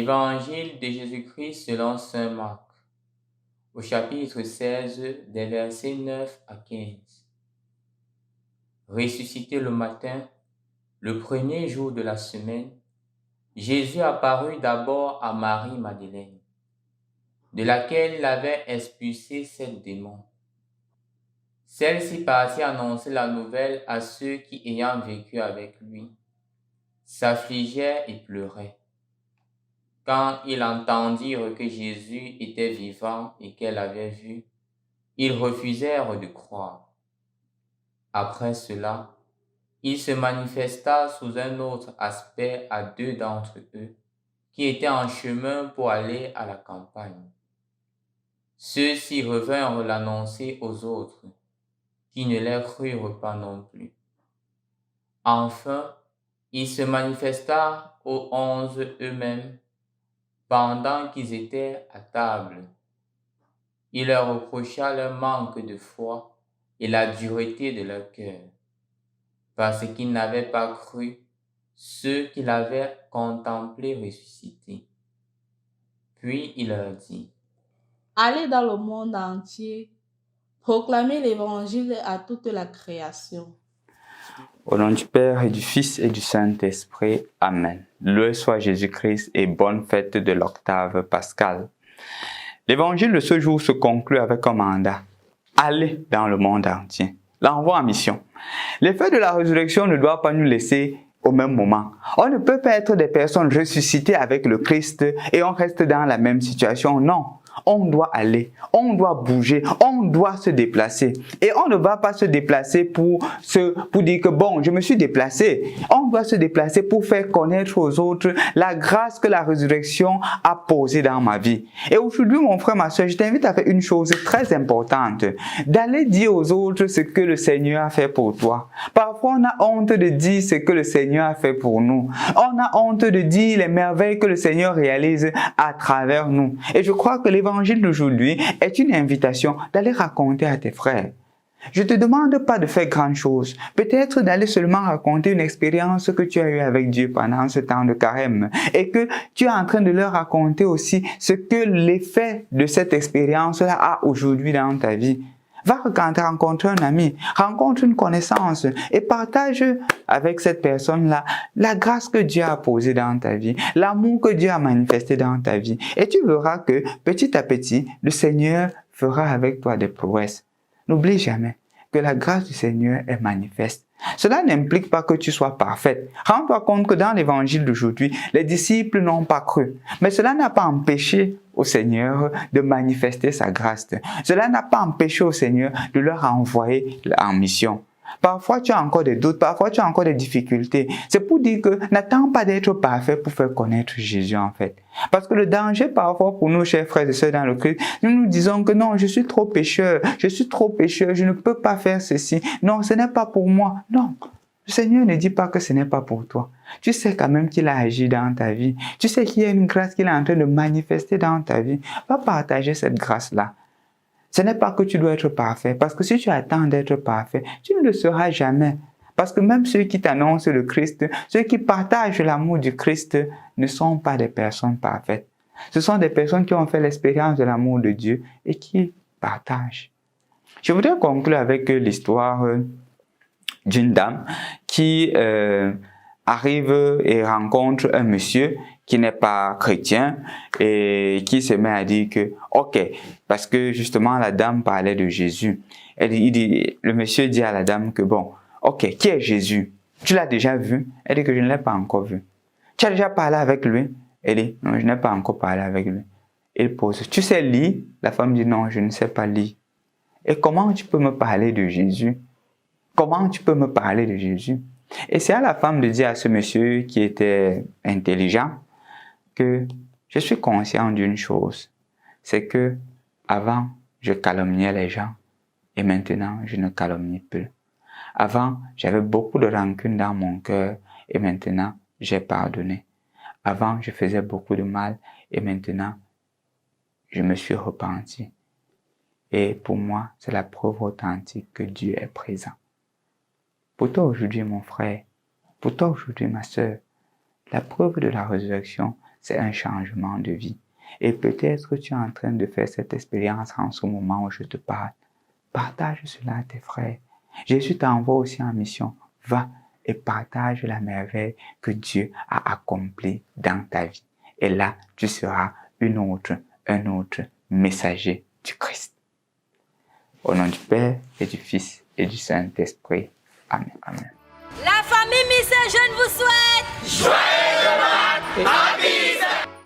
Évangile de Jésus-Christ selon saint Marc, au chapitre 16, des versets 9 à 15. Ressuscité le matin, le premier jour de la semaine, Jésus apparut d'abord à Marie-Madeleine, de laquelle il avait expulsé 7 démons. Celle-ci partit annoncer la nouvelle à ceux qui, ayant vécu avec lui, s'affligeaient et pleuraient. Quand ils entendirent que Jésus était vivant et qu'elle avait vu, ils refusèrent de croire. Après cela, il se manifesta sous un autre aspect à 2 d'entre eux, qui étaient en chemin pour aller à la campagne. Ceux-ci revinrent l'annoncer aux autres, qui ne les crurent pas non plus. Enfin, il se manifesta aux 11 eux-mêmes, pendant qu'ils étaient à table. Il leur reprocha leur manque de foi et la dureté de leur cœur, parce qu'ils n'avaient pas cru ceux qu'il avait contemplés ressuscités. Puis il leur dit: Allez dans le monde entier, proclamez l'évangile à toute la création. Au nom du Père et du Fils et du Saint-Esprit. Amen. Loué soit Jésus-Christ et bonne fête de l'octave pascale. L'évangile de ce jour se conclut avec un mandat. Allez dans le monde entier. L'envoi en mission. L'effet de la résurrection ne doit pas nous laisser au même moment. On ne peut pas être des personnes ressuscitées avec le Christ et on reste dans la même situation. Non. On doit aller, on doit bouger, on doit se déplacer. Et on ne va pas se déplacer pour dire que bon, je me suis déplacé. On doit se déplacer pour faire connaître aux autres la grâce que la résurrection a posée dans ma vie. Et aujourd'hui, mon frère, ma soeur, je t'invite à faire une chose très importante. D'aller dire aux autres ce que le Seigneur a fait pour toi. Parfois, on a honte de dire ce que le Seigneur a fait pour nous. On a honte de dire les merveilles que le Seigneur réalise à travers nous. Et je crois que l'évangile d'aujourd'hui est une invitation d'aller raconter à tes frères. Je ne te demande pas de faire grand chose. Peut-être d'aller seulement raconter une expérience que tu as eue avec Dieu pendant ce temps de carême et que tu es en train de leur raconter aussi ce que l'effet de cette expérience-là a aujourd'hui dans ta vie. Va rencontrer un ami, rencontre une connaissance et partage avec cette personne-là la grâce que Dieu a posée dans ta vie, l'amour que Dieu a manifesté dans ta vie. Et tu verras que petit à petit, le Seigneur fera avec toi des prouesses. N'oublie jamais que la grâce du Seigneur est manifeste. Cela n'implique pas que tu sois parfaite. Rends-toi compte que dans l'évangile d'aujourd'hui, les disciples n'ont pas cru. Mais cela n'a pas empêché au Seigneur de manifester sa grâce. Cela n'a pas empêché au Seigneur de leur envoyer en mission. Parfois, tu as encore des doutes, parfois, tu as encore des difficultés. C'est pour dire que n'attends pas d'être parfait pour faire connaître Jésus, en fait. Parce que le danger, parfois, pour nous, chers frères et sœurs dans le Christ, nous disons que non, je suis trop pécheur, je ne peux pas faire ceci. Non, ce n'est pas pour moi. Non. Le Seigneur ne dit pas que ce n'est pas pour toi. Tu sais quand même qu'il a agi dans ta vie. Tu sais qu'il y a une grâce qu'il est en train de manifester dans ta vie. Va partager cette grâce-là. Ce n'est pas que tu dois être parfait, parce que si tu attends d'être parfait, tu ne le seras jamais. Parce que même ceux qui t'annoncent le Christ, ceux qui partagent l'amour du Christ, ne sont pas des personnes parfaites. Ce sont des personnes qui ont fait l'expérience de l'amour de Dieu et qui partagent. Je voudrais conclure avec l'histoire d'une dame qui arrive et rencontre un monsieur qui n'est pas chrétien et qui se met à dire que, ok, parce que justement la dame parlait de Jésus. Le monsieur dit à la dame que bon, ok, qui est Jésus? Tu l'as déjà vu? Elle dit que je ne l'ai pas encore vu. Tu as déjà parlé avec lui? Elle dit, non, je n'ai pas encore parlé avec lui. Il pose, tu sais lire? La femme dit, non, je ne sais pas lire. Et comment tu peux me parler de Jésus? Comment tu peux me parler de Jésus? Et c'est à la femme de dire à ce monsieur qui était intelligent que je suis conscient d'une chose, c'est que avant je calomniais les gens et maintenant je ne calomnie plus. Avant j'avais beaucoup de rancune dans mon cœur et maintenant j'ai pardonné. Avant je faisais beaucoup de mal et maintenant je me suis repenti. Et pour moi c'est la preuve authentique que Dieu est présent. Pour toi aujourd'hui mon frère, pour toi aujourd'hui ma sœur, la preuve de la résurrection, c'est un changement de vie. Et peut-être que tu es en train de faire cette expérience en ce moment où je te parle. Partage cela à tes frères. Jésus t'envoie aussi en mission. Va et partage la merveille que Dieu a accomplie dans ta vie. Et là, tu seras un autre messager du Christ. Au nom du Père et du Fils et du Saint-Esprit. Amen. Amen. La famille Miss Jeune vous souhaite joyeux Pâques,